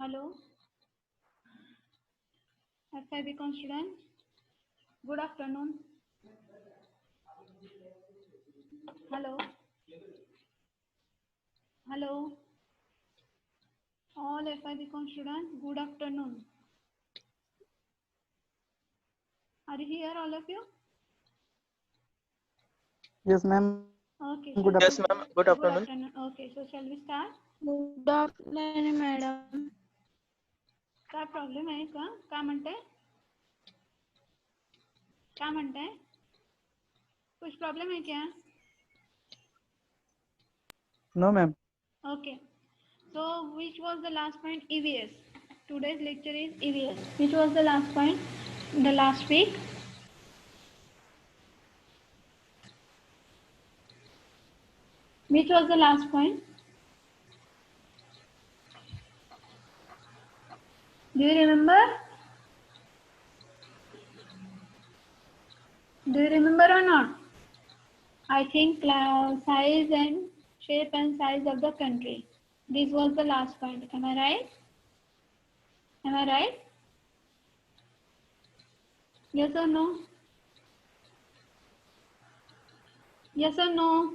Hello, FIBCom student. Good afternoon. Hello, hello. All FIBCom students. Good afternoon. Are you here, all of you? Yes, ma'am. Okay. Good Yes, afternoon. ma'am. Good Good afternoon. afternoon. Okay. So shall we start? Good afternoon madam. काय problem आहे का? काय म्हणताय? काय म्हणताय? कुछ problem है क्या? No, ma'am. Okay. So which was the last point? EVS. Today's lecture is EVS. Which was the last point? The last week. Which was the last point? Do you remember? Do you remember or not? I think size and shape and size of the country. This was the last point. Am I right? Am I right? Yes or no? Yes or no?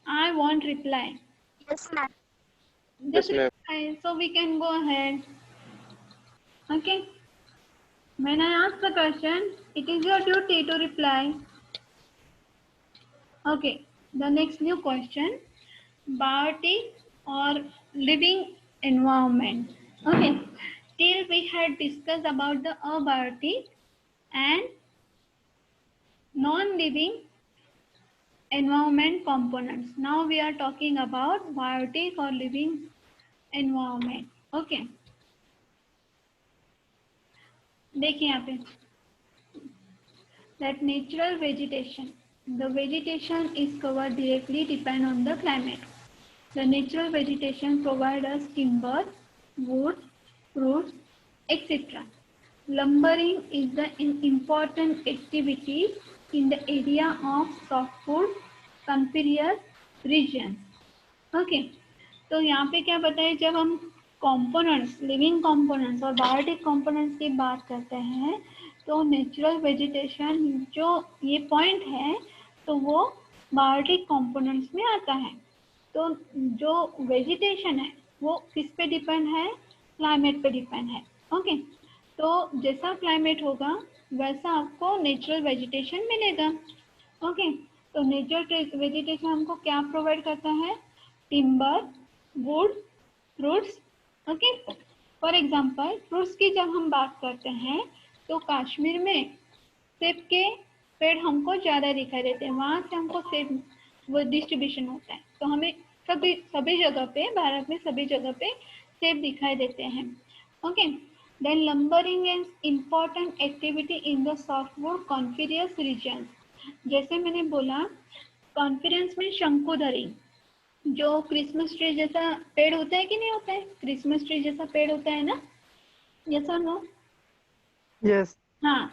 I want reply. Yes, ma'am. Just Yes, ma'am. reply so we can go ahead. Okay. When I ask the question, it is your duty to reply. Okay. The next new question. Biotic or living environment. Okay. Till we had discussed about the abiotic and non-living environment components. Now we are talking about biotic or living environment. Okay. देखिए यहाँ पे that natural vegetation. The vegetation is covered directly depend on the climate. The natural vegetation provide us timber, wood, fruits, etc. Lumbering is the important activity in the area of softwood coniferous region. Okay तो यहाँ पे क्या बताया, जब हम components, living components और biotic components की बात करते हैं तो नेचुरल वेजिटेशन जो ये पॉइंट है तो वो बायोटिक कंपोनेंट्स में आता है। तो जो वेजिटेशन है वो किस पे डिपेंड है? क्लाइमेट पे डिपेंड है। ओके तो जैसा क्लाइमेट होगा वैसा आपको नेचुरल वेजिटेशन मिलेगा। ओके तो नेचुरल वेजिटेशन हमको क्या प्रोवाइड करता है? Timber, would, fruits. Okay for example fruits की जब हम बात करते हैं तो कश्मीर में सेब के पेड़ हमको ज़्यादा दिखाई देते हैं, वहाँ से हमको सेब वो डिस्ट्रीब्यूशन होता है। तो हमें सभी जगह पे, भारत में सभी जगह पे सेब दिखाई देते हैं। Okay then lumbering is important activity in the softwood coniferous region. जैसे मैंने बोला कॉन्फिडेंस में शंकुधरी, जो क्रिसमस ट्री जैसा पेड़ होता है कि नहीं होता है? क्रिसमस ट्री जैसा पेड़ होता है ना? यस और नो? Yes. हाँ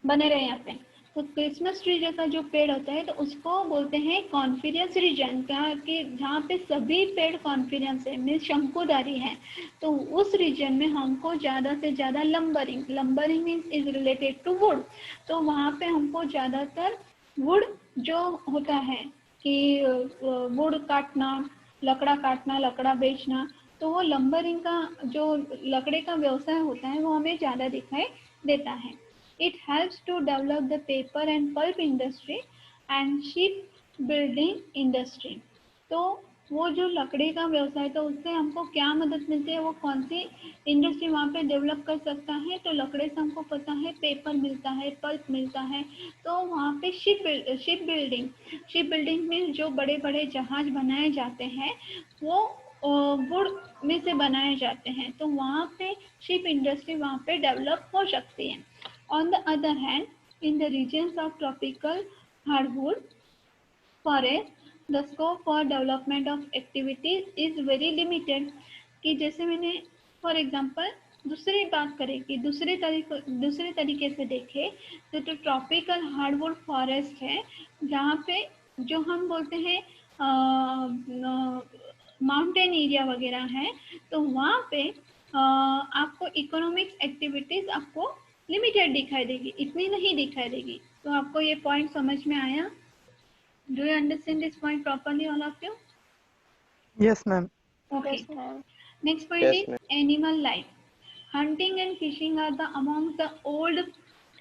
बने रहे यहाँ पे। तो क्रिसमस ट्री जैसा जो पेड़ होता है तो उसको बोलते हैं कॉन्फिडेंस रीजन, कि जहाँ पे सभी पेड़ कॉन्फिडेंस है, मीन्स शंकुधारी है। तो उस रीजन में हमको ज़्यादा से ज़्यादा lumbering means is related to wood. तो वहाँ पे हमको ज़्यादातर वुड जो होता है कि वुड काटना, लकड़ा बेचना, तो वो लंबरिंग का जो लकड़े का व्यवसाय होता है वो हमें ज़्यादा दिखाई देता है। It helps to develop the paper and pulp industry and shipbuilding industry. तो वो जो लकड़ी का व्यवसाय तो उससे हमको क्या मदद मिलती है, वो कौन सी इंडस्ट्री वहाँ पे डेवलप कर सकता है? तो लकड़े से हमको पता है पेपर मिलता है, पल्प मिलता है। तो वहाँ पे शिप बिल्डिंग में जो बड़े बड़े जहाज बनाए जाते हैं वो वुड में से बनाए जाते हैं। तो वहाँ पे शिप इंडस्ट्री वहाँ पे डेवलप हो सकती है। On the other hand, in the regions of tropical hardwood forest, the scope for development of activities is very limited. कि जैसे मैंने फॉर एग्जांपल दूसरी बात करें कि दूसरे तरीके से देखें तो ट्रॉपिकल हार्डवुड फॉरेस्ट है जहाँ पे जो हम बोलते हैं माउंटेन एरिया वगैरह है, तो वहाँ पे आपको इकोनॉमिक्स एक्टिविटीज आपको लिमिटेड दिखाई देगी, इतनी नहीं दिखाई देगी। तो आपको ये पॉइंट समझ में आया? Do you understand this point properly all of you? Yes, ma'am. Okay. Yes, ma'am. Next point Yes, is ma'am. animal life. Hunting and fishing are the among the old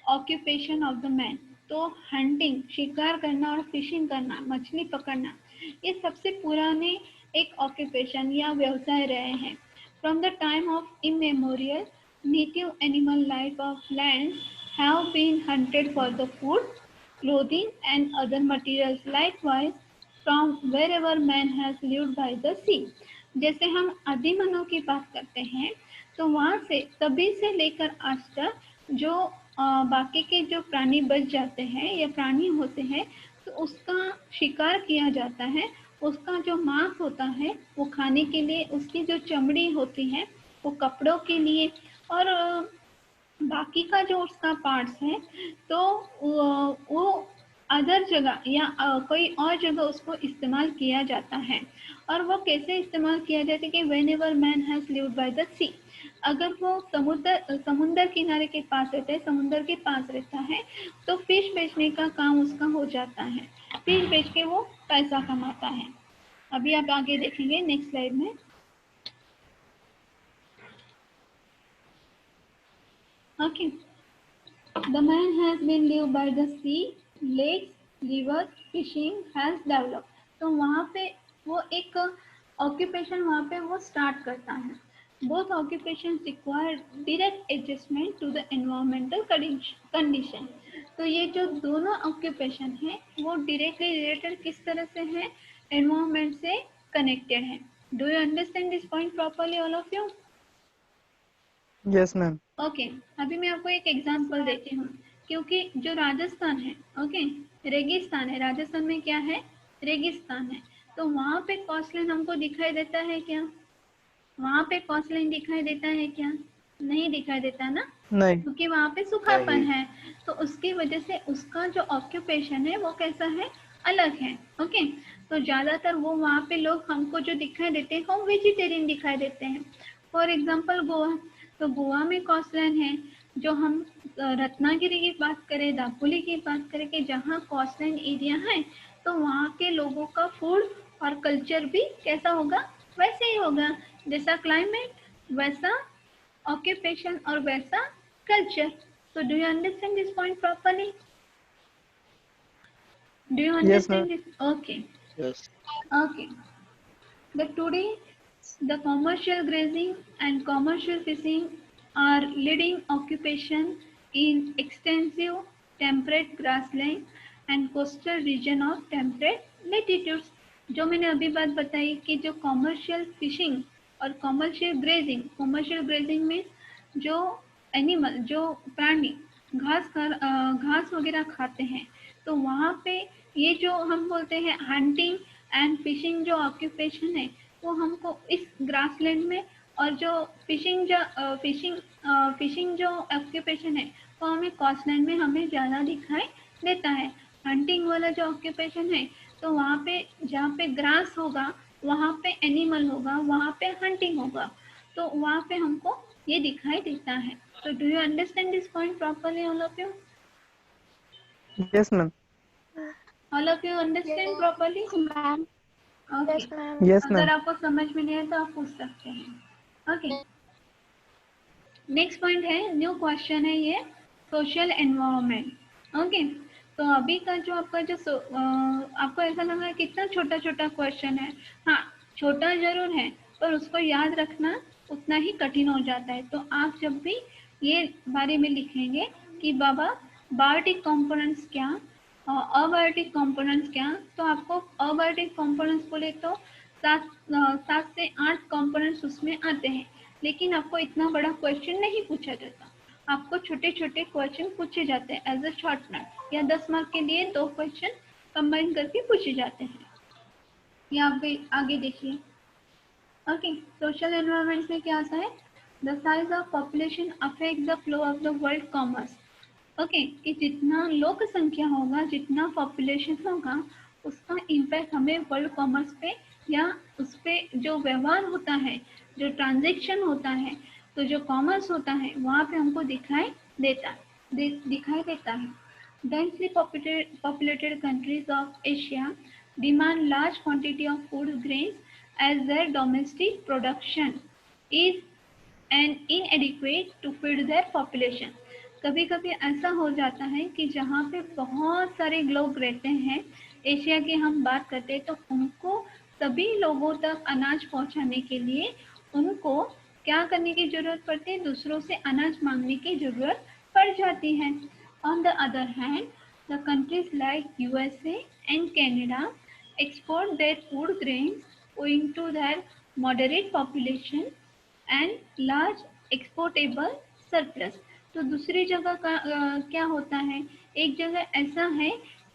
occupation of the man. तो hunting, शिकार करना और fishing करना, मछली पकड़ना, ये सबसे पुराने एक ऑक्यूपेशन या व्यवसाय रहे हैं। From the time of immemorial native animal life of land have been hunted for the food, clothing and other materials. Likewise, from wherever man has lived by the sea. जैसे हम आदिमानव की बात करते हैं तो वहाँ से तभी से लेकर आज तक जो बाकी के जो प्राणी बच जाते हैं या प्राणी होते हैं तो उसका शिकार किया जाता है। उसका जो मांस होता है वो खाने के लिए, उसकी जो चमड़ी होती है वो कपड़ों के लिए, और बाकी का जो उसका पार्ट्स है तो वो अदर जगह या कोई और जगह उसको इस्तेमाल किया जाता है। और वो कैसे इस्तेमाल किया जाता है कि whenever man has lived by the sea, अगर वो समुद्र किनारे के पास रहता है, समुद्र के पास रहता है तो फिश बेचने का काम उसका हो जाता है, फिश बेच के वो पैसा कमाता है। अभी आप आगे देखेंगे नेक्स्ट स्लाइड में। Okay. The man has been lived by the sea, lakes, rivers, fishing has developed. तो वहाँ पे वो एक ऑक्यूपेशन वहाँ पे वो स्टार्ट करता है। Both occupations require direct adjustment to the environmental condition. तो ये जो दोनों ऑक्यूपेशन है वो डायरेक्टली रिलेटेड किस तरह से है? एनवायरमेंट से कनेक्टेड है। Do you understand this point properly all of you? Yes, ma'am. Okay अभी मैं आपको एक एग्जांपल देती हूँ, क्योंकि जो राजस्थान है, ओके, रेगिस्तान है। राजस्थान में क्या है? रेगिस्तान है। तो वहाँ पे कॉस्टलाइन हमको दिखाई देता है क्या? वहाँ पे कॉस्टलाइन दिखाई देता है क्या? नहीं दिखाई देता ना, नहीं। क्योंकि वहाँ पे सूखापन नहीं। है। तो उसकी वजह से उसका जो ऑक्यूपेशन है वो कैसा है? अलग है। ओके तो ज्यादातर वो वहाँ पे लोग हमको जो दिखाई देते हैं वो वेजिटेरियन दिखाई देते हैं। फॉर एग्जाम्पल गोवा, तो गोवा में कॉस्टलाइन है। जो हम रत्नागिरी की बात करें, दापोली की बात करें कि जहाँ कॉस्टलाइन एरिया है तो वहाँ के लोगों का फूड और कल्चर भी कैसा होगा? वैसे ही होगा, जैसा क्लाइमेट वैसा ऑक्यूपेशन और वैसा culture. So do you understand this point properly? Do you understand this? Okay. Yes. Okay. The today the commercial grazing and commercial fishing are leading occupation in extensive temperate grassland and coastal region of temperate latitudes. जो मैंने अभी बात बताई कि जो commercial fishing और commercial grazing में जो एनिमल, जो प्राणी घास वगैरह खाते हैं, तो वहाँ पे ये जो हम बोलते हैं हंटिंग एंड फिशिंग जो ऑक्यूपेशन है वो हमको इस ग्रासलैंड में, और जो फिशिंग जो ऑक्यूपेशन है वो हमें कॉस्टलैंड में हमें ज़्यादा दिखाई देता है। हंटिंग वाला जो ऑक्यूपेशन है तो वहाँ पे जहाँ पे ग्रास होगा वहाँ पे एनिमल होगा, वहाँ पे हंटिंग होगा, तो वहाँ पे हमको ये दिखाई देता है। तो do you understand this point properly all of you? Yes, ma'am. All of you understand properly? Ma'am. Okay Yes, ma'am. Yes, अगर ma'am. आपको समझ में नहीं आए तो आप पूछ सकते हैं। ओके नेक्स्ट पॉइंट है, न्यू क्वेश्चन है ये, सोशल एनवायरनमेंट। ओके तो अभी का जो आपका जो आपको ऐसा लग रहा है कितना छोटा छोटा क्वेश्चन है। हाँ छोटा जरूर है पर उसको याद रखना उतना ही कठिन हो जाता है। तो आप जब भी ये बारे में लिखेंगे कि बाबा बायोटिक कंपोनेंट्स क्या, अबायोटिक कंपोनेंट्स क्या, तो आपको अबायोटिक कंपोनेंट्स बोले तो 7 से 8 कंपोनेंट्स उसमें आते हैं, लेकिन आपको इतना बड़ा क्वेश्चन नहीं पूछा जाता। आपको छोटे छोटे क्वेश्चन पूछे जाते हैं एज अ शॉर्ट नोट, या 10 मार्क के लिए 2 क्वेश्चन कंबाइन करके पूछे जाते हैं। ये आप आगे देखिए। ओके सोशल एनवायरनमेंट में क्या आता है? The size of population affect the flow of the world commerce. Okay कि जितना लोक संख्या होगा, जितना पॉपुलेशन होगा, उसका इम्पैक्ट हमें वर्ल्ड कॉमर्स पे या उस पे जो व्यवहार होता है, जो ट्रांजैक्शन होता है, तो जो कॉमर्स होता है वहाँ पे हमको दिखाई देता है। Densely populated countries of Asia demand large quantity of food grains as their domestic production is and inadequate to feed their population। कभी कभी ऐसा हो जाता है कि जहाँ पे बहुत सारे लोग रहते हैं, एशिया की हम बात करते हैं, तो उनको सभी लोगों तक अनाज पहुँचाने के लिए उनको क्या करने की जरूरत पड़ती है, दूसरों से अनाज मांगने की जरूरत पड़ जाती है। On the other hand, the countries like USA and Canada export their food grains owing to their moderate population and large exportable surplus। तो दूसरी जगह का क्या होता है, एक जगह ऐसा है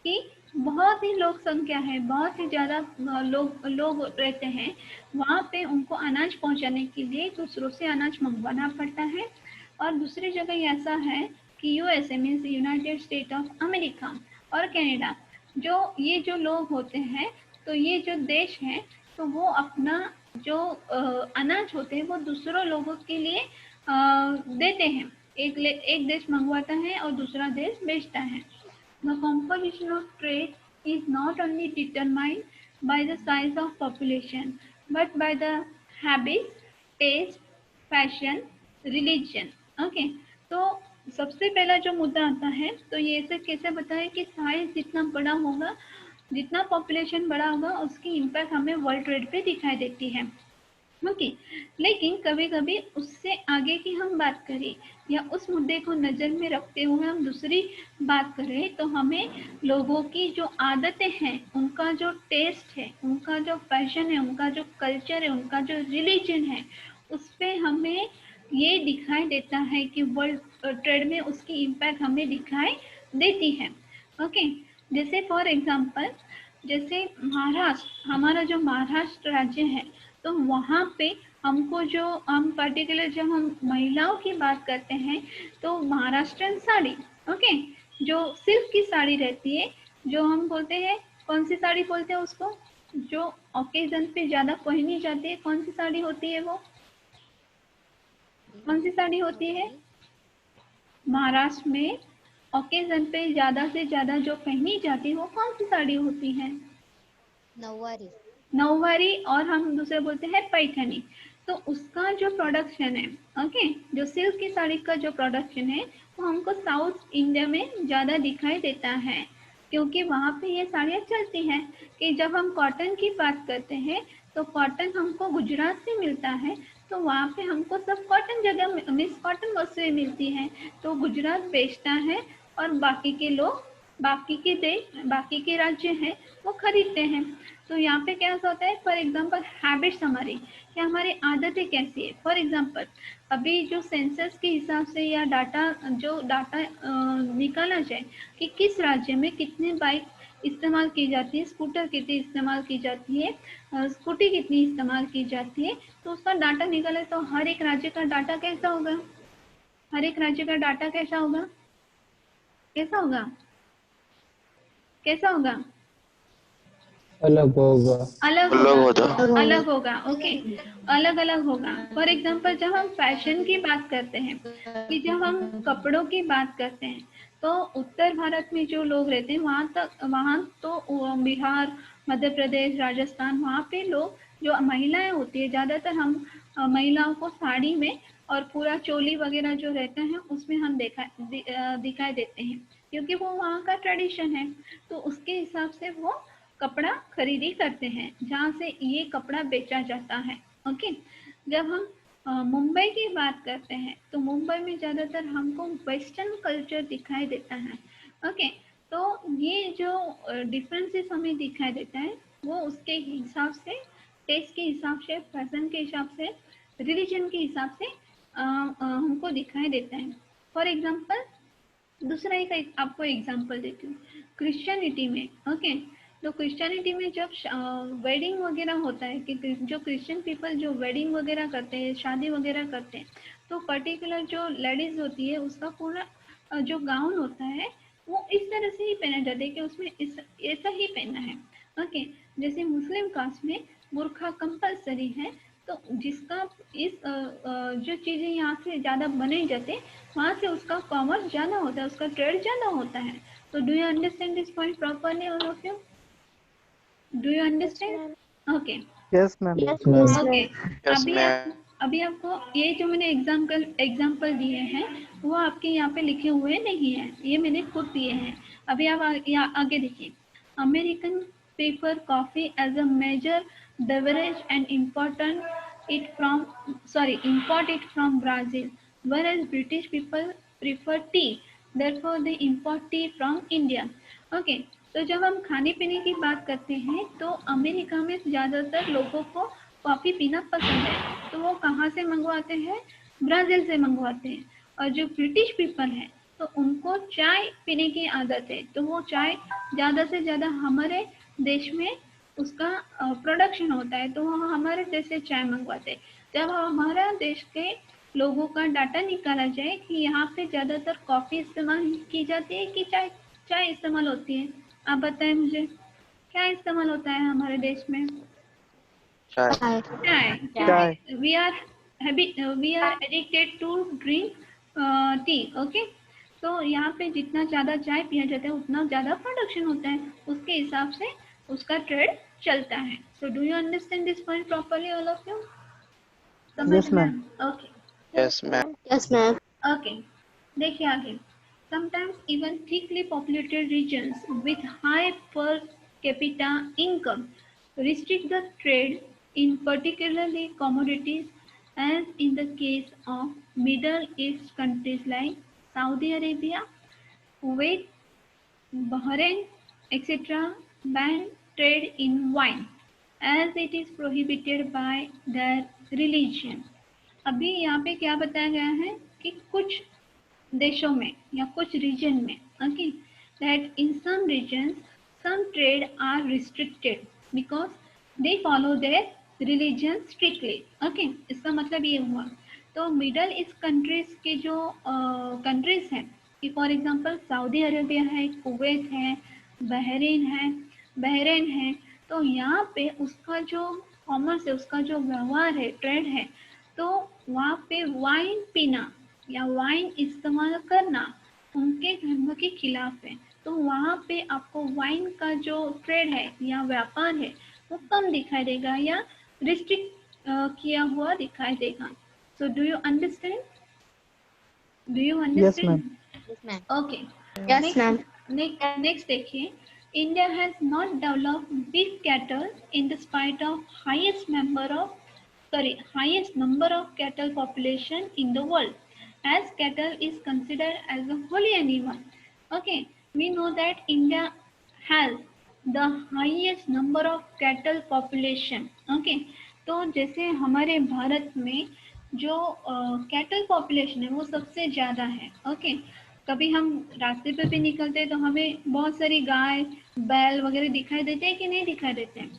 कि बहुत ही लोक संख्या है, बहुत ही ज़्यादा लोग रहते हैं, वहाँ पे उनको अनाज पहुँचाने के लिए दूसरों से अनाज मंगवाना पड़ता है। और दूसरी जगह ऐसा है कि USA means United state of America और कनाडा, ये जो लोग होते हैं, तो ये जो देश हैं, तो वो अपना जो अनाज होते हैं वो दूसरों लोगों के लिए देते हैं। एक देश मंगवाता है और दूसरा देश बेचता है। The composition of trade is not only determined by the size of population, but by the habits, taste, fashion, religion. Okay, तो सबसे पहला जो मुद्दा आता है, तो ये ऐसे कैसे बताएं कि साइज जितना बड़ा होगा, जितना पॉपुलेशन बड़ा होगा, उसकी इम्पैक्ट हमें वर्ल्ड ट्रेड पे दिखाई देती है। ओके, लेकिन कभी कभी उससे आगे की हम बात करें या उस मुद्दे को नज़र में रखते हुए हम दूसरी बात करें, तो हमें लोगों की जो आदतें हैं, उनका जो टेस्ट है, उनका जो फैशन है, उनका जो कल्चर है, उनका जो रिलीजन है, उस पर हमें ये दिखाई देता है कि वर्ल्ड ट्रेड में उसकी इम्पैक्ट हमें दिखाई देती है। ओके, जैसे फॉर एग्जांपल, जैसे महाराष्ट्र, हमारा जो महाराष्ट्र राज्य है, तो वहाँ पे हमको जो हम पर्टिकुलर जब हम महिलाओं की बात करते हैं, तो महाराष्ट्रन साड़ी, ओके, जो सिल्क की साड़ी रहती है, जो हम बोलते हैं, कौन सी साड़ी बोलते हैं उसको, जो ओकेजन पे ज़्यादा पहनी जाती है, कौन सी साड़ी होती है वो, कौन सी साड़ी होती है महाराष्ट्र में ओकेजन पे ज़्यादा से ज़्यादा जो पहनी जाती है वो कौन सी साड़ी होती है? नौवारी, और हम दूसरे बोलते हैं पैठनी। तो उसका जो प्रोडक्शन है, ओके, जो सिल्क की साड़ी का जो प्रोडक्शन है, वो हमको साउथ इंडिया में ज़्यादा दिखाई देता है, क्योंकि वहाँ पे ये साड़ियाँ चलती हैं। कि जब हम कॉटन की बात करते हैं, तो कॉटन हमको गुजरात से मिलता है, तो वहाँ पे हमको सब कॉटन जगह मिस कॉटन वस्तुएं मिलती हैं, तो गुजरात बेचता है और बाकी के लोग, बाकी के राज्य हैं, वो खरीदते हैं। तो यहाँ पे क्या होता है, फॉर एग्जांपल हैबिट्स हमारी, या हमारी आदतें कैसी है। फॉर एग्जांपल, अभी जो सेंसस के हिसाब से या डाटा निकाला जाए कि किस राज्य में कितने बाइक इस्तेमाल की जाती है, स्कूटर कितनी इस्तेमाल की जाती है, स्कूटी कितनी इस्तेमाल की जाती है, तो उसका डाटा निकाले, तो हर एक राज्य का डाटा कैसा होगा, हर एक राज्य का डाटा कैसा होगा, कैसा होगा, कैसा होगा, अलग होगा, अलग होगा, ओके, अलग अलग होगा। फॉर एग्जांपल, जब हम फैशन की बात करते हैं, कि जब हम कपड़ों की बात करते हैं, तो उत्तर भारत में जो लोग रहते हैं, वहाँ तो बिहार, मध्य प्रदेश, राजस्थान, वहाँ पे लोग, जो महिलाएं होती है, ज़्यादातर हम महिलाओं को साड़ी में और पूरा चोली वगैरह जो रहता है उसमें हम दिखाई देते हैं, क्योंकि वो वहाँ का ट्रेडिशन है। तो उसके हिसाब से वो कपड़ा खरीदी करते हैं, जहाँ से ये कपड़ा बेचा जाता है। ओके, जब हम मुंबई की बात करते हैं, तो मुंबई में ज़्यादातर हमको वेस्टर्न कल्चर दिखाई देता है। ओके, तो ये जो डिफरेंसेस हमें दिखाई देता है, वो उसके हिसाब से, टेस्ट के हिसाब से, फैशन के हिसाब से, रिलीजन के हिसाब से हमको दिखाई देता है। फॉर एग्जाम्पल, दूसरा एक आपको एग्जाम्पल देती हूँ, क्रिश्चियनिटी में। ओके, तो क्रिश्चियनिटी में जब वेडिंग वगैरह होता है, कि जो क्रिश्चियन पीपल जो वेडिंग वगैरह करते हैं, शादी वगैरह करते हैं, तो पर्टिकुलर जो लेडीज होती है, उसका पूरा जो गाउन होता है, वो इस तरह से ही पहना जाता है कि उसमें ऐसा ही पहनना है। ओके, जैसे मुस्लिम कास्ट में बुर्खा कंपलसरी है, तो जिसका जो चीजें यहाँ से ज्यादा बने जाते वहां से उसका कॉमर्स ज्यादा होता है, उसका ट्रेड ज्यादा होता है। तो do you understand this point properly all of you? Do you understand? Okay Yes, ma'am. Yes, ma'am. yes, okay. Yes, अभी ma'am. अभी आपको ये जो मैंने एग्जाम्पल दिए हैं वो आपके यहाँ पे लिखे हुए नहीं है, ये मैंने खुद दिए हैं। अभी आप आगे देखिए। American prefer coffee as a major beverage and import it from Brazil, whereas British people prefer tea, therefore they import tea from India. Okay तो जब हम खाने पीने की बात करते हैं तो अमेरिका में ज़्यादातर लोगों को कॉफ़ी पीना पसंद है, तो वो कहाँ से मंगवाते हैं? ब्राज़ील से मंगवाते हैं। और जो ब्रिटिश पीपल हैं तो उनको चाय पीने की आदत है, तो वो चाय ज़्यादा से ज़्यादा हमारे देश में उसका प्रोडक्शन होता है, तो वो हमारे देश से चाय मंगवाते हैं। जब हमारा देश के लोगों का डाटा निकाला जाए कि यहाँ पे ज़्यादातर कॉफ़ी इस्तेमाल की जाती है कि चाय इस्तेमाल होती है, आप बताएं मुझे क्या इस्तेमाल होता है हमारे देश में? Chai. Chai. चाय। Chai. We are addicted to drink tea. Okay तो यहाँ पे जितना ज़्यादा चाय पिया जाता है उतना ज़्यादा प्रोडक्शन होता है, उसके हिसाब से उसका ट्रेड चलता है। So do you understand this point properly all of you? समझ Yes, में? ma'am. Okay Yes, ma'am. Yes, ma'am. Okay देखिए आगे। Sometimes even thickly populated regions with high per capita income restrict the trade in particularly commodities, as in the case of Middle East countries like Saudi Arabia, Kuwait, Bahrain, etc. ban trade in wine as it is prohibited by their religion. अभी यहाँ पे क्या बताया गया है कि कुछ देशों में या कुछ रीजन में, okay, that in some regions some trade are restricted because they follow their religion strictly. Okay इसका मतलब ये हुआ। तो मिडल ईस्ट कंट्रीज के जो कंट्रीज हैं कि फॉर एग्जांपल सऊदी अरेबिया है, कुवैत है, बहरीन है, तो यहाँ पे उसका जो कॉमर्स है, उसका जो व्यवहार है, ट्रेड है, तो वहाँ पे वाइन पीना या वाइन इस्तेमाल करना उनके धर्म के खिलाफ है। तो वहाँ पे आपको वाइन का जो ट्रेड है या व्यापार है वो कम दिखाई देगा या रिस्ट्रिक्ट किया हुआ दिखाई देगा। So do you understand? Do you Yes, understand? ma'am. Yes, ma'am. Okay Yes, ma'am. Next देखिए। India has not developed big cattle in spite of highest number of cattle population in the world, as cattle is considered as a holy animal. Okay, we know that India has the highest number of cattle population. Okay, तो जैसे हमारे भारत में जो cattle population है वो सबसे ज़्यादा है। ओके कभी हम रास्ते पे भी निकलते हैं तो हमें बहुत सारी गाय बैल वगैरह दिखाई देते हैं कि नहीं दिखाई देते हैं?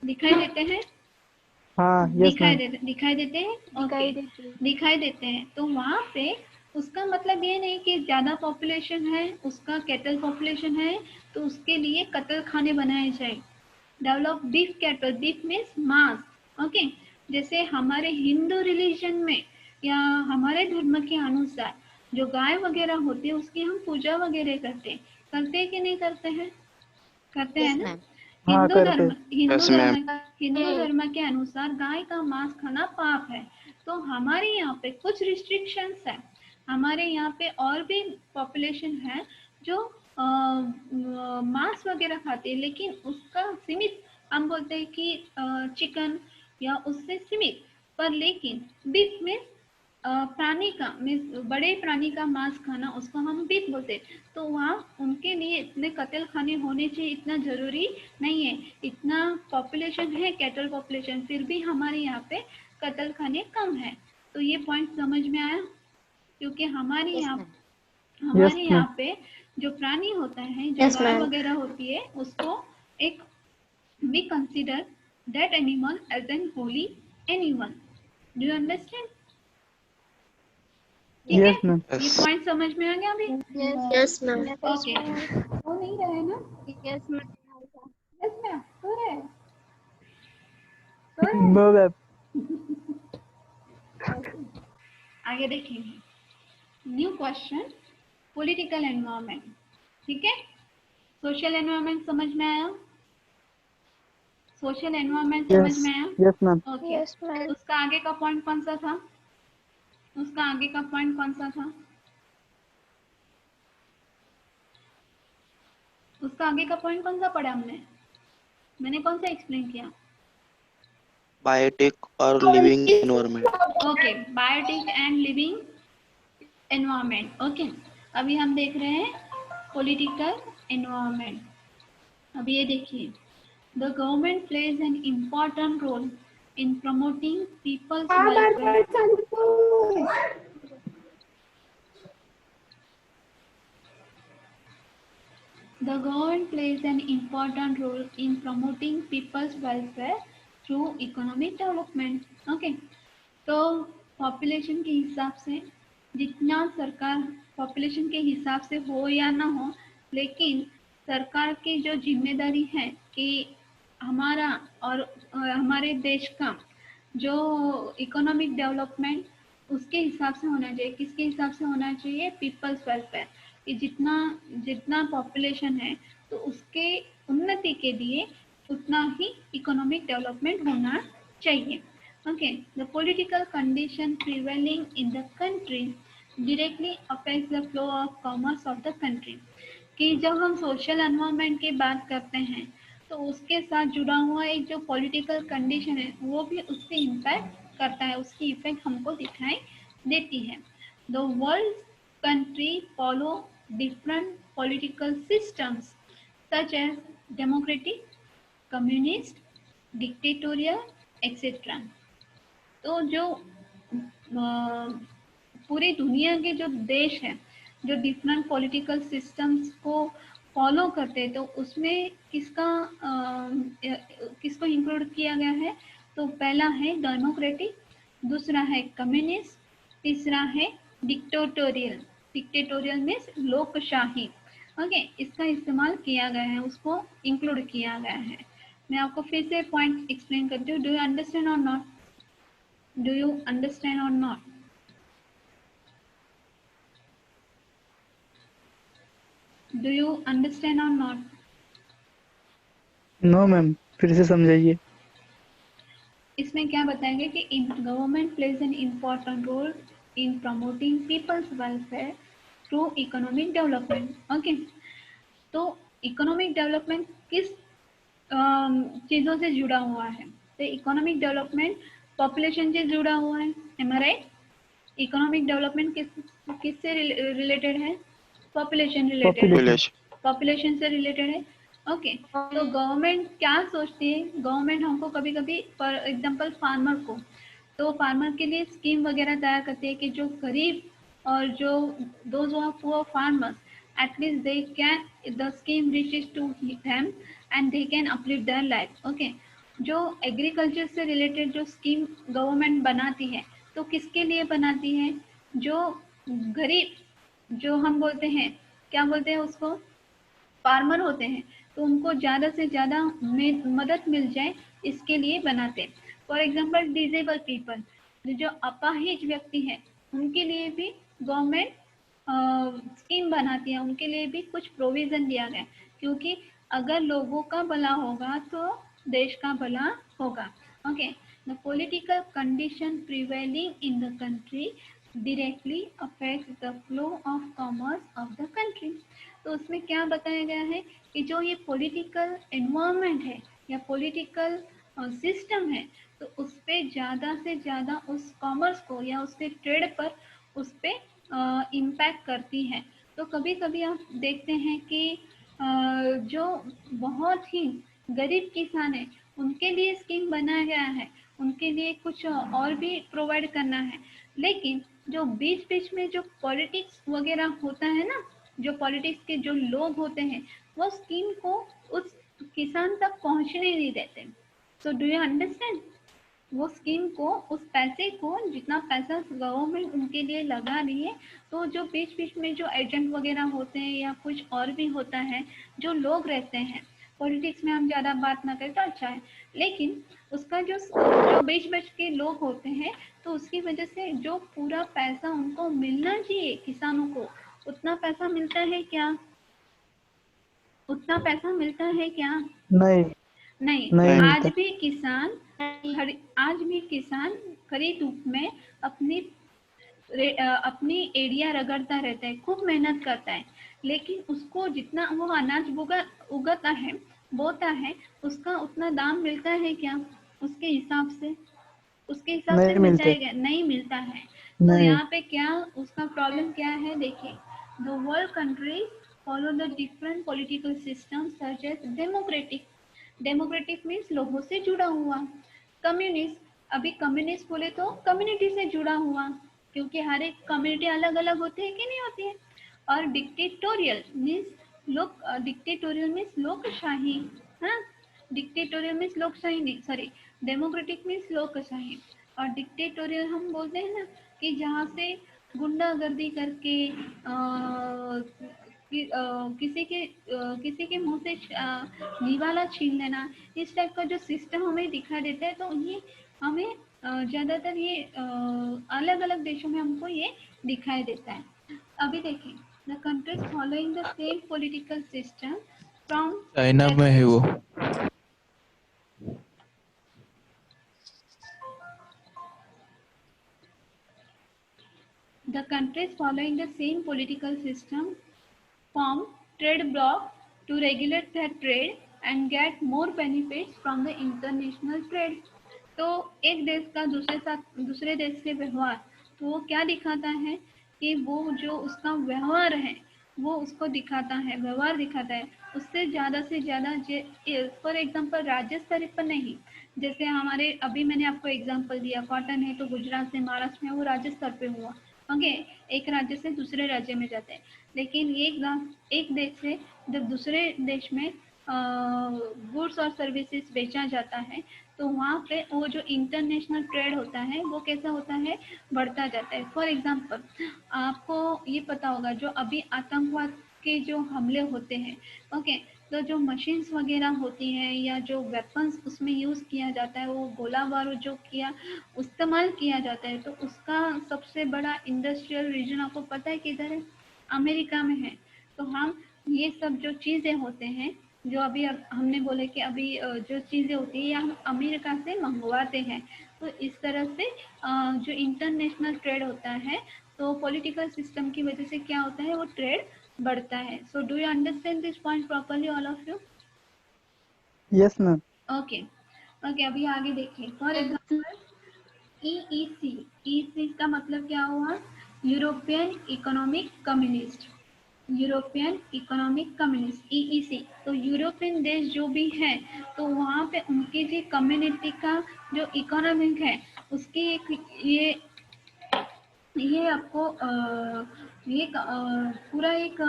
दिखाई देते हैं। हाँ, yes, ma'am. दिखाई देते हैं। ओके दिखाई देते हैं। तो वहाँ पे उसका मतलब ये नहीं कि ज़्यादा पॉपुलेशन है, उसका कैटल पॉपुलेशन है तो उसके लिए कत्ल खाने बनाए जाए। Develop beef cattle, beef means मांस। ओके जैसे हमारे हिंदू रिलीजन में या हमारे धर्म के अनुसार जो गाय वगैरह होती है उसकी हम पूजा वगैरह करते हैं कि नहीं करते हैं? करते हैं Yes, ना? ma'am. हाँ, करते। Yes, ma'am. हिंदू धर्म के अनुसार गाय का मांस खाना पाप है। तो हमारे यहाँ पे कुछ रिस्ट्रिक्शंस है। हमारे यहाँ पे और भी पॉपुलेशन है जो मांस वगैरह खाती है, लेकिन उसका सीमित, हम बोलते हैं कि चिकन या उससे सीमित, पर लेकिन बीफ में प्राणी का बड़े प्राणी का मांस खाना उसको हम बीफ बोलते हैं। तो वहाँ उनके लिए इतने कत्ल खाने होने चाहिए इतना ज़रूरी नहीं है। इतना पॉपुलेशन है कैटल पॉपुलेशन, फिर भी हमारे यहाँ पे कत्ल खाने कम है। तो ये पॉइंट समझ में आया? क्योंकि हमारे Yes, यहाँ ma'am. Yes, ma'am. यहाँ पे जो प्राणी होता है, जो Yes, गाय ma'am. वगैरह होती है, उसको एक we consider that animal as an holy animal. Do you understand? ठीक है? Yes, ma'am. ये Yes. पॉइंट समझ में आ गया अभी? Yes, ma'am. ओके वो नहीं रहे ना? Yes, ma'am. Yes ma'am so रहे? सो रहे? No, ma'am. आगे देखेंगे। New question, political environment. ठीक है, सोशल एनवायरनमेंट समझ में आया? सोशल एनवायरनमेंट समझ यस में आया? Yes ma'am. Okay, Yes, ma'am. उसका आगे का पॉइंट कौन सा था? उसका आगे का पॉइंट कौन सा था? उसका आगे का पॉइंट कौन सा पढ़ा हमने? मैंने कौन सा एक्सप्लेन किया? बायोटिक और living environment. Okay, biotic and living environment. Okay, अभी हम देख रहे हैं पॉलिटिकल एनवायरनमेंट। अब ये देखिए, the government plays an important role in promoting people's welfare. The government plays an important role in promoting people's welfare through economic development. Okay, तो population के हिसाब से जितना सरकार पॉपुलेशन के हिसाब से हो या ना हो, लेकिन सरकार की जो जिम्मेदारी है कि हमारा और हमारे देश का जो इकोनॉमिक डेवलपमेंट उसके हिसाब से होना चाहिए। किसके हिसाब से होना चाहिए? People's welfare. कि जितना जितना पॉपुलेशन है तो उसके उन्नति के लिए उतना ही इकोनॉमिक डेवलपमेंट होना चाहिए। Okay, the political condition prevailing in the country directly affects the flow of commerce of the country. कि जब हम सोशल एनवायरनमेंट की बात करते हैं तो उसके साथ जुड़ा हुआ एक जो पॉलिटिकल कंडीशन है वो भी उससे इम्पैक्ट करता है, उसकी इफेक्ट हमको दिखाई देती है। The world country follow different political systems such as democratic, communist, dictatorial, etc. तो जो पूरी दुनिया के जो देश हैं जो डिफरेंट पॉलिटिकल सिस्टम्स को फॉलो करते हैं, तो उसमें किसको इंक्लूड किया गया है? तो पहला है डेमोक्रेटिक, दूसरा है कम्युनिस्ट, तीसरा है डिक्टेटोरियल। डिक्टेटोरियल मीन्स लोकशाही। ओके, इसका इस्तेमाल किया गया है, उसको इंक्लूड किया गया है। मैं आपको फिर से पॉइंट एक्सप्लेन करती हूँ। Do you understand or not? Do you understand or not? Do you understand or not? No ma'am, फिर से समझाइए। इसमें क्या बताएंगे कि government plays an important role in promoting people's welfare through economic development. Okay, तो इकोनॉमिक डेवलपमेंट किस चीज़ों से जुड़ा हुआ है? तो इकोनॉमिक डेवलपमेंट पॉपुलेशन से जुड़ा हुआ है। एम आई राइट? इकोनॉमिक डेवलपमेंट किससे रिलेटेड है? पॉपुलेशन रिलेटेड है, पॉपुलेशन। पॉपुलेशन से रिलेटेड है। ओके, तो गवर्नमेंट क्या सोचती है? गवर्नमेंट हमको कभी कभी फॉर एग्जांपल फार्मर को, तो फार्मर के लिए स्कीम वगैरह तैयार करती है कि जो गरीब और जो those are poor farmers, at least they can the scheme reaches to them and they can uplift their life. Okay, जो एग्रीकल्चर से रिलेटेड जो स्कीम गवर्नमेंट बनाती है तो किसके लिए बनाती है? जो गरीब, जो हम बोलते हैं, क्या बोलते हैं उसको, फार्मर होते हैं, तो उनको ज़्यादा से ज़्यादा मदद मिल जाए इसके लिए बनाते हैं। फॉर एग्जांपल डिजेबल पीपल, जो अपाहिज व्यक्ति हैं, उनके लिए भी गवर्नमेंट स्कीम बनाती है, उनके लिए भी कुछ प्रोविज़न दिया गया, क्योंकि अगर लोगों का भला होगा तो देश का भला होगा। Okay, the political condition prevailing in the country directly affects the flow of commerce of the country। तो उसमें क्या बताया गया है कि जो ये पॉलिटिकल एनवायरनमेंट है या पॉलिटिकल सिस्टम है, तो उस पर ज़्यादा से ज़्यादा उस कॉमर्स को या उसके ट्रेड पर उस पर इम्पैक्ट करती है। तो कभी कभी आप देखते हैं कि जो बहुत ही गरीब किसान है उनके लिए स्कीम बनाया गया है, उनके लिए कुछ और भी प्रोवाइड करना है, लेकिन जो बीच बीच में जो पॉलिटिक्स वगैरह होता है ना, जो पॉलिटिक्स के जो लोग होते हैं वो स्कीम को उस किसान तक पहुंचने नहीं देते। So do you understand? वो स्कीम को, उस पैसे को, जितना पैसा गवर्नमेंट उनके लिए लगा रही है, तो जो बीच बीच में जो एजेंट वगैरह होते हैं या कुछ और भी होता है, जो लोग रहते हैं, पॉलिटिक्स में हम ज़्यादा बात ना करें तो अच्छा है, लेकिन उसका जो बेच बच के लोग होते हैं, तो उसकी वजह से जो पूरा पैसा उनको मिलना चाहिए किसानों को, उतना पैसा मिलता है क्या? उतना पैसा मिलता है क्या? नहीं, नहीं। नहीं नहीं। मिलता। आज भी किसान खरीद धूप में अपनी एरिया रगड़ता रहता है, खूब मेहनत करता है, लेकिन उसको जितना वो अनाज उगाता है, बोता है, उसका उतना दाम मिलता है क्या? उसके हिसाब से नहीं मिलता है मिलते। क्या? नहीं मिलता है। तो नहीं। यहाँ पे क्या उसका प्रॉब्लम क्या है? देखिए, the world countries follow the different political system such as democratic means लोगों से जुड़ा हुआ, कम्युनिस्ट, अभी कम्युनिस्ट बोले तो कम्युनिटी से जुड़ा हुआ, क्योंकि हर एक कम्युनिटी अलग अलग होती है कि नहीं होती है। और डिक्टेटोरियल मीन्स लोकशाही। हाँ, डिक्टेटोरियल मीन्स लोकशाही नहीं, सॉरी, डेमोक्रेटिक मीन्स लोकशाही। और डिक्टेटोरियल हम बोलते हैं ना कि जहाँ से गुंडागर्दी करके किसी के मुंह से निवाला छीन लेना, इस टाइप का जो सिस्टम हमें दिखा देता है, तो ये हमें ज़्यादातर ये अलग अलग देशों में हमको ये दिखाई देता है। अभी देखिए, the countries following the same political system from China में है वो। the countries following the same political system form trade bloc to regulate their trade and get more benefits from the international trade। तो एक देश का दूसरे देश से व्यवहार, तो वो क्या दिखाता है कि वो जो उसका व्यवहार है वो उसको दिखाता है, व्यवहार दिखाता है, उससे ज़्यादा से ज़्यादा। फॉर एग्जांपल राज्य स्तर पर नहीं, जैसे हमारे अभी मैंने आपको एग्जांपल दिया, कॉटन है तो गुजरात से महाराष्ट्र में वो राज्य स्तर पे हुआ, ओके, एक राज्य से दूसरे राज्य में जाते हैं। लेकिन एक देश से जब दूसरे देश में गुड्स और सर्विसेज बेचा जाता है, तो वहाँ पे वो जो इंटरनेशनल ट्रेड होता है वो कैसा होता है? बढ़ता जाता है। फॉर एग्जांपल, आपको ये पता होगा जो अभी आतंकवाद के जो हमले होते हैं, ओके, तो जो मशीन्स वगैरह होती हैं या जो वेपन्स उसमें यूज़ किया जाता है, वो गोला बारूद जो इस्तेमाल किया जाता है, तो उसका सबसे बड़ा इंडस्ट्रियल रीजन आपको पता है किधर है? अमेरिका में है। तो हम ये सब जो चीज़ें होते हैं, जो अभी हमने बोले कि अभी जो चीज़ें होती है ये हम अमेरिका से मंगवाते हैं। तो इस तरह से जो इंटरनेशनल ट्रेड होता है, तो पॉलिटिकल सिस्टम की वजह से क्या होता है? वो ट्रेड बढ़ता है। So do you understand this point properly all of you? Yes ma'am. Okay, okay, अभी आगे देखिए। फॉर एग्जांपल ईईसी का मतलब क्या हुआ? European economic communist, European economic communist, EEC. तो यूरोपियन देश जो भी है, तो वहाँ पे उनकी जो कम्युनिटी का जो इकोनॉमिक है, उसकी एक ये आपको ये पूरा एक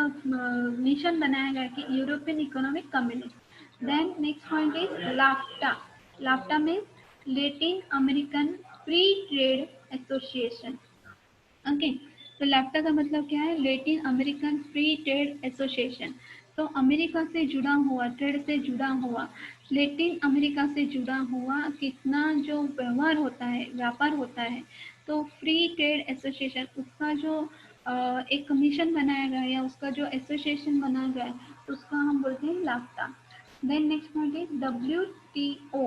मिशन बनाया गया कि European economic communist. Then next point is LAFTA. LAFTA means Latin American Free Trade Association, okay. तो लाफ्टा का मतलब क्या है? Latin American Free Trade Association. तो अमेरिका से जुड़ा हुआ, ट्रेड से जुड़ा हुआ, लैटिन अमेरिका से जुड़ा हुआ कितना जो व्यवहार होता है, व्यापार होता है, तो फ्री ट्रेड एसोसिएशन, उसका जो एक कमीशन बनाया गया या उसका जो एसोसिएशन बनाया गया है, उसका हम बोलते हैं LAFTA. Then next point is WTO,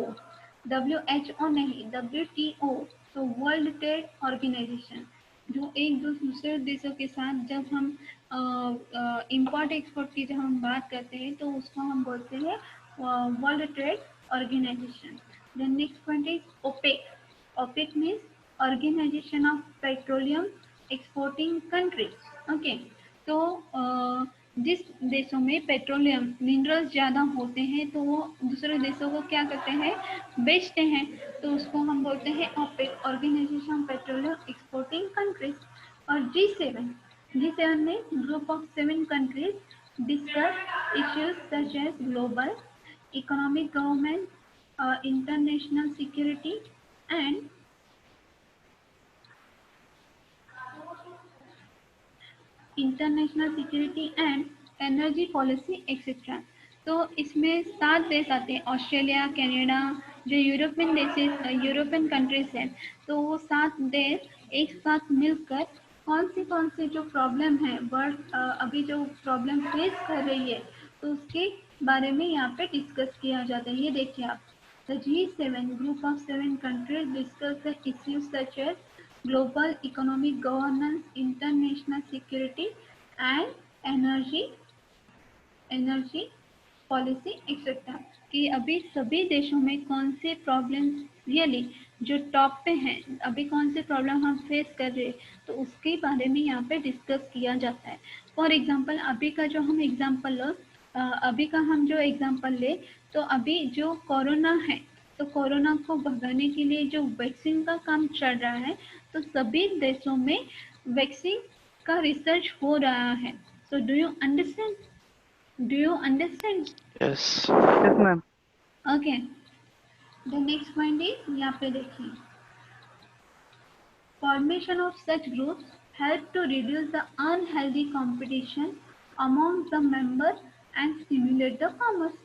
WHO नहीं, WTO, तो वर्ल्ड ट्रेड ऑर्गेनाइजेशन। जो एक दूसरे देशों के साथ जब हम इंपोर्ट एक्सपोर्ट की जब हम बात करते हैं, तो उसको हम बोलते हैं world trade organisation. Then next point is OPEC. OPEC means organisation of petroleum exporting countries, okay. तो जिस देशों में पेट्रोलियम मिनरल्स ज़्यादा होते हैं, तो वो दूसरे देशों को क्या करते हैं? बेचते हैं। तो उसको हम बोलते हैं OPEC, organisation of petroleum exporting countries. और G7 में group of 7 countries discuss issues such as global economic government, international security and energy policy etcetera. तो इसमें 7 देश आते हैं, ऑस्ट्रेलिया, कनाडा, जो यूरोपियन कंट्रीज है, तो वो 7 देश एक साथ मिलकर कौन से जो प्रॉब्लम है वर्ल्ड अभी जो प्रॉब्लम फेस कर रही है, तो उसके बारे में यहाँ पे डिस्कस किया जाता है। ये देखिए आप, the G7 group of 7 countries discuss the issues such as global economic governance, international security and energy policy etcetera, कि अभी सभी देशों में कौन से प्रॉब्लम रियली जो टॉप पे हैं, अभी कौन से प्रॉब्लम हम फेस कर रहे हैं, तो उसके बारे में यहाँ पे डिस्कस किया जाता है। फॉर एग्जांपल अभी का जो हम एग्जांपल जो एग्जांपल ले, तो अभी जो कोरोना है, तो कोरोना को भगाने के लिए जो वैक्सीन का काम चल रहा है, तो सभी देशों में वैक्सीन का रिसर्च हो रहा है। So do you understand? Yes. Yes, ma'am. Okay, the next point is, यहाँ पे देखिए, formation of such groups help to reduce the unhealthy competition among the members and stimulate the commerce।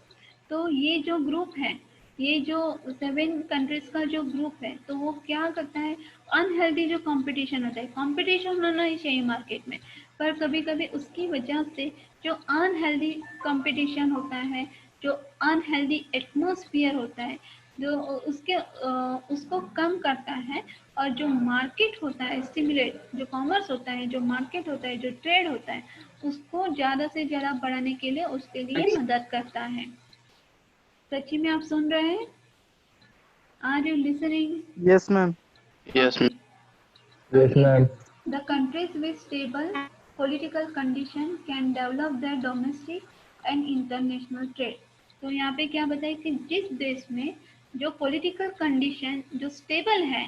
तो ये जो ग्रुप है, ये जो 7 कंट्रीज का जो ग्रुप है, तो वो क्या करता है, अनहेल्दी जो कंपटीशन होता है, कंपटीशन होना ही चाहिए मार्केट में, पर कभी कभी उसकी वजह से जो अनहेल्दी कंपटीशन होता है, जो अनहेल्दी एटमॉस्फेयर होता है, जो उसको कम करता है, और जो मार्केट होता है स्टिमुलेट, जो कॉमर्स होता है, जो मार्केट होता है, जो ट्रेड होता है, उसको ज़्यादा से ज़्यादा बढ़ाने के लिए उसके लिए मदद करता है। सच्ची में आप सुन रहे हैं? Are you listening? Yes, ma'am. Yes. Yes, ma'am. The countries with stable political condition can develop their domestic and international trade। तो यहाँ पे क्या बताया कि जिस देश में जो पॉलिटिकल कंडीशन जो स्टेबल है,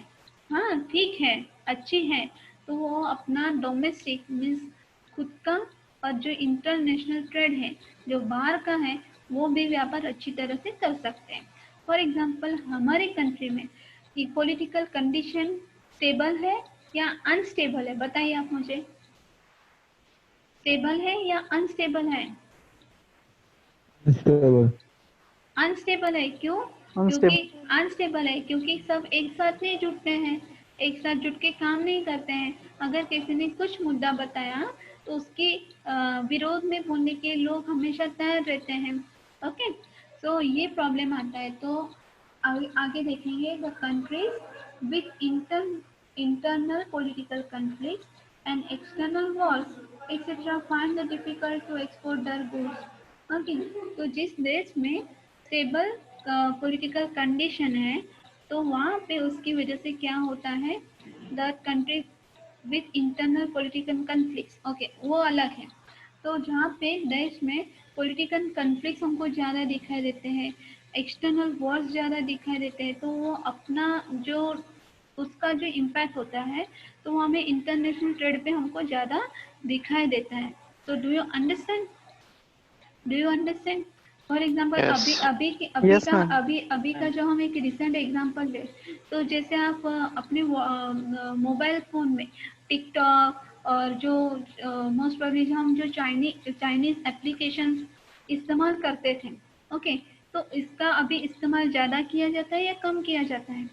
हाँ ठीक है, अच्छी है, तो वो अपना डोमेस्टिक मीन्स खुद का, और जो इंटरनेशनल ट्रेड है, जो बाहर का है, वो भी व्यापार अच्छी तरह से कर सकते हैं। फॉर एग्जांपल हमारे कंट्री में ये पॉलिटिकल कंडीशन स्टेबल है या अनस्टेबल है, बताइए आप मुझे, स्टेबल है या अनस्टेबल है? Stable. अनस्टेबल है, क्यों? Unstable. क्योंकि अनस्टेबल है क्योंकि सब एक साथ नहीं जुटते हैं, एक साथ जुट के काम नहीं करते हैं। अगर किसी ने कुछ मुद्दा बताया तो उसके विरोध में बोलने के लोग हमेशा तैयार रहते हैं। ओके, सो ये प्रॉब्लम आता है। तो आगे देखेंगे, the countries with internal political conflict and external wars etcetera find the difficult to export their goods. Okay, तो जिस देश में स्टेबल पॉलिटिकल कंडीशन है, तो वहाँ पे उसकी वजह से क्या होता है, the country with internal political conflicts, okay वो अलग है। तो जहाँ पे देश में पॉलिटिकल कन्फ्लिक्ट्स हमको ज़्यादा दिखाई देते हैं, एक्सटर्नल वॉर्स ज़्यादा दिखाई देते हैं, तो वो अपना जो उसका जो इम्पैक्ट होता है, तो वो हमें इंटरनेशनल ट्रेड पे हमको ज़्यादा दिखाई देता है। तो do you understand? For example Yes. Yes, ma'am. अभी का जो हम एक रिसेंट एग्जाम्पल ले, तो जैसे आप अपने मोबाइल फोन में टिकटॉक और जो मोस्ट प्रोबेबली हम जो चाइनीज एप्लीकेशन इस्तेमाल करते थे, ओके, तो इसका अभी इस्तेमाल ज़्यादा किया जाता है या कम किया जाता है?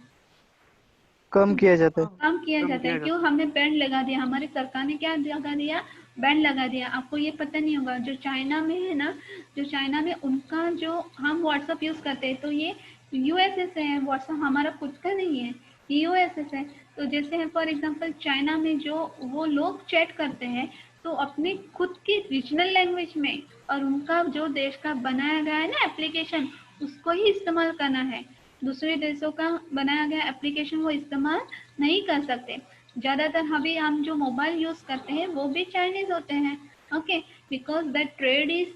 कम किया जाता है। कम किया जाता है। क्यों? हमने बैंड लगा दिया, हमारी सरकार ने क्या लगा दिया, बैंड लगा दिया। आपको ये पता नहीं होगा, जो चाइना में है ना, जो चाइना में उनका जो हम व्हाट्सअप यूज करते हैं, तो ये यूएसए से है, व्हाट्सअप हमारा खुद का नहीं है, यूएसए से। तो जैसे है फॉर एग्जांपल चाइना में जो वो लोग चैट करते हैं, तो अपने खुद की रीजनल लैंग्वेज में, और उनका जो देश का बनाया गया है ना एप्लीकेशन, उसको ही इस्तेमाल करना है। दूसरे देशों का बनाया गया एप्लीकेशन वो इस्तेमाल नहीं कर सकते। ज़्यादातर अभी हम जो मोबाइल यूज़ करते हैं वो भी चाइनीज होते हैं, okay, because the trade is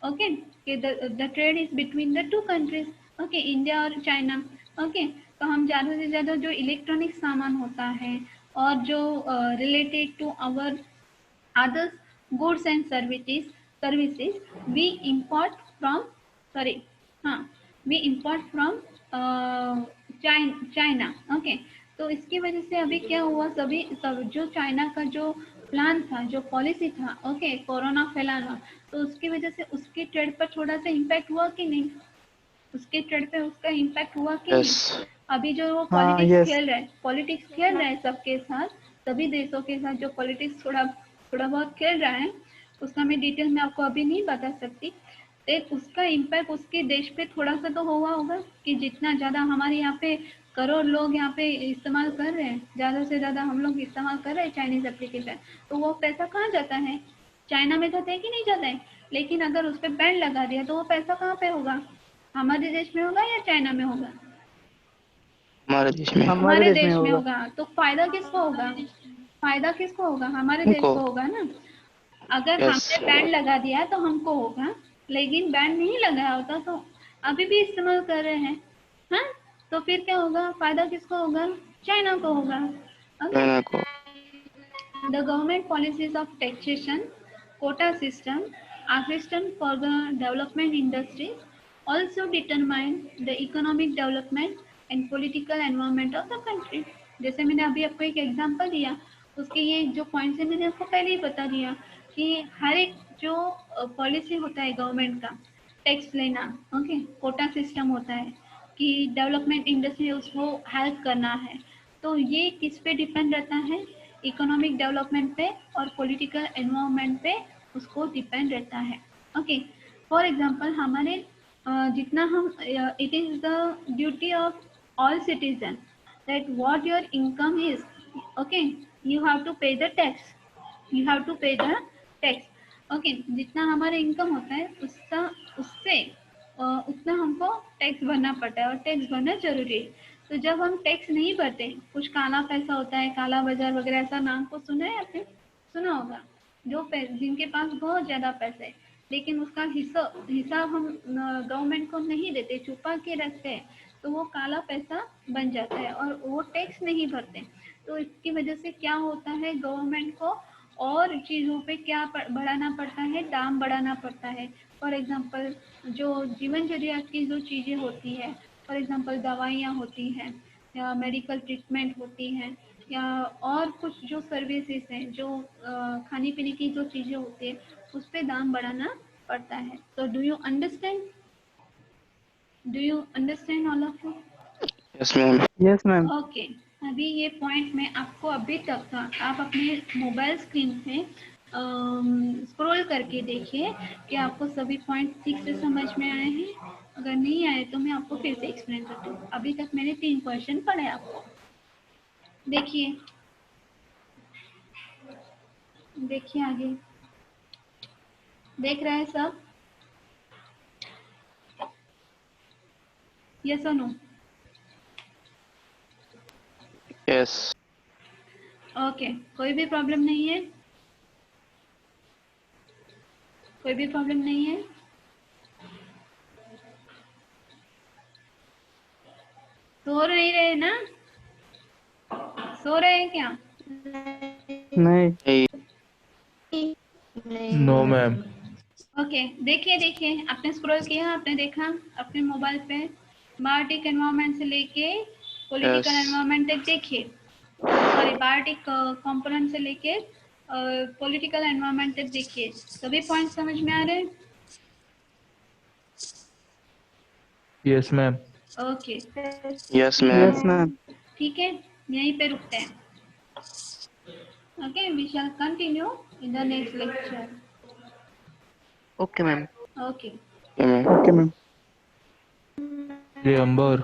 okay, the trade is between the two countries, okay, India और चाइना, ओके। तो हम ज़्यादा से ज़्यादा जो इलेक्ट्रॉनिक सामान होता है और जो related to our other goods and services we import from China, okay. तो इसकी वजह से अभी क्या हुआ, सब जो चाइना का जो प्लान था, जो पॉलिसी था, ओके, कोरोना फैलाना, तो उसकी वजह से उसके ट्रेड पर थोड़ा सा इम्पैक्ट हुआ कि नहीं? उसके ट्रेड पे उसका इम्पैक्ट हुआ कि नहीं? Yes. अभी जो वो हाँ, पॉलिटिक्स yes. खेल रहा है सबके साथ, सभी देशों के साथ जो पॉलिटिक्स थोड़ा थोड़ा बहुत खेल रहा है, उसका मैं डिटेल में आपको अभी नहीं बता सकती। तो उसका इम्पैक्ट उसके देश पे थोड़ा सा तो हुआ होगा कि जितना ज़्यादा हमारे यहाँ पे करोड़ लोग यहाँ पे इस्तेमाल कर रहे हैं, ज़्यादा से ज़्यादा हम लोग इस्तेमाल कर रहे हैं चाइनीज़ एप्लीकेशन, तो वो पैसा कहाँ जाता है? चाइना में जाता है कि नहीं जाता है? लेकिन अगर उस पर बैन लगा दिया तो वो पैसा कहाँ पे होगा? हमारे देश में होगा या चाइना में होगा? हमारे देश में। हमारे देश में में होगा। होगा। तो फायदा किसको होगा? फायदा किसको होगा? हमारे देश हमको। को होगा ना। अगर Yes. हमने बैन लगा दिया है तो हमको होगा, लेकिन बैन नहीं लगाया होता तो अभी भी इस्तेमाल कर रहे हैं, हाँ, तो फिर क्या होगा? फायदा किसको होगा? चाइना को होगा। ओके। चाइना को। The government policies of taxation, quota system, assistance for the development industries also determine the economic development and political environment of the country. जैसे मैंने अभी आपको एक एग्जांपल दिया, उसके ये जो पॉइंट्स है मैंने आपको पहले ही बता दिया कि हर एक जो पॉलिसी होता है गवर्नमेंट का, टैक्स लेना, ओके, कोटा सिस्टम होता है कि डेवलपमेंट इंडस्ट्री उसको हेल्प करना है, तो ये किस पे डिपेंड रहता है? इकोनॉमिक डेवलपमेंट पे और पॉलिटिकल एनवायरनमेंट पे उसको डिपेंड रहता है। ओके, फॉर एग्जांपल हमारे जितना हम it is the duty of all citizen that what your income is, okay, you have to pay the tax, you have to pay the tax. Okay, जितना हमारा income होता है उससे उतना हमको टैक्स भरना पड़ता है और टैक्स भरना जरूरी है। तो जब हम टैक्स नहीं भरते, कुछ काला पैसा होता है, काला बाजार वगैरह, ऐसा नाम को सुना है आपने? सुना होगा। जिनके पास बहुत ज़्यादा पैसे है लेकिन उसका हिसाब हम गवर्नमेंट को नहीं देते, छुपा के रखते हैं, तो वो काला पैसा बन जाता है और वो टैक्स नहीं भरते। तो इसकी वजह से क्या होता है? गवर्नमेंट को और चीज़ों पे क्या बढ़ाना पड़ता है? दाम बढ़ाना पड़ता है। फॉर एग्जांपल जो जीवन जरूरियात की जो चीज़ें होती है, फॉर एग्जांपल दवाइयाँ होती हैं या मेडिकल ट्रीटमेंट होती हैं या और कुछ जो सर्विसेज हैं, जो खाने पीने की जो चीज़ें होती है, उस पे दाम बढ़ाना पड़ता है। तो do you understand all of you? Yes, ma'am. Yes ma'am. Okay, अभी ये पॉइंट में आपको अभी तक का आप अपने मोबाइल स्क्रीन पे स्क्रॉल करके देखिए कि आपको सभी पॉइंट ठीक से समझ में आए हैं। अगर नहीं आए तो मैं आपको फिर से एक्सप्लेन करती हूँ। अभी तक मैंने 3 क्वेश्चन पढ़े आपको, देखिए देखिए आगे, देख रहे हैं सब? यस और नो? Yes. ओके, कोई भी प्रॉब्लम नहीं है? कोई भी प्रॉब्लम नहीं है? सो नहीं रहे ना? सो रहे हैं क्या? नहीं। Hey. No ma'am. ओके, देखिए आपने स्क्रॉल किया, आपने देखा अपने मोबाइल पे बायोटिक एनवायरनमेंट से लेके पॉलिटिकल Yes. एनवायरनमेंट तक देखिए, सॉरी बायोटिक कंपोनेंट से लेके पॉलिटिकल एनवायरनमेंट तक देखिए। सभी पॉइंट समझ में आ रहे हैं? Yes ma'am. Okay, Yes, ma'am. Yes ma'am. ठीक है, यहीं पे रुकते हैं। Okay, we shall continue in the next lecture. Okay, ma'am. Okay. Okay, ma'am. Okay ma'am. ये अंबर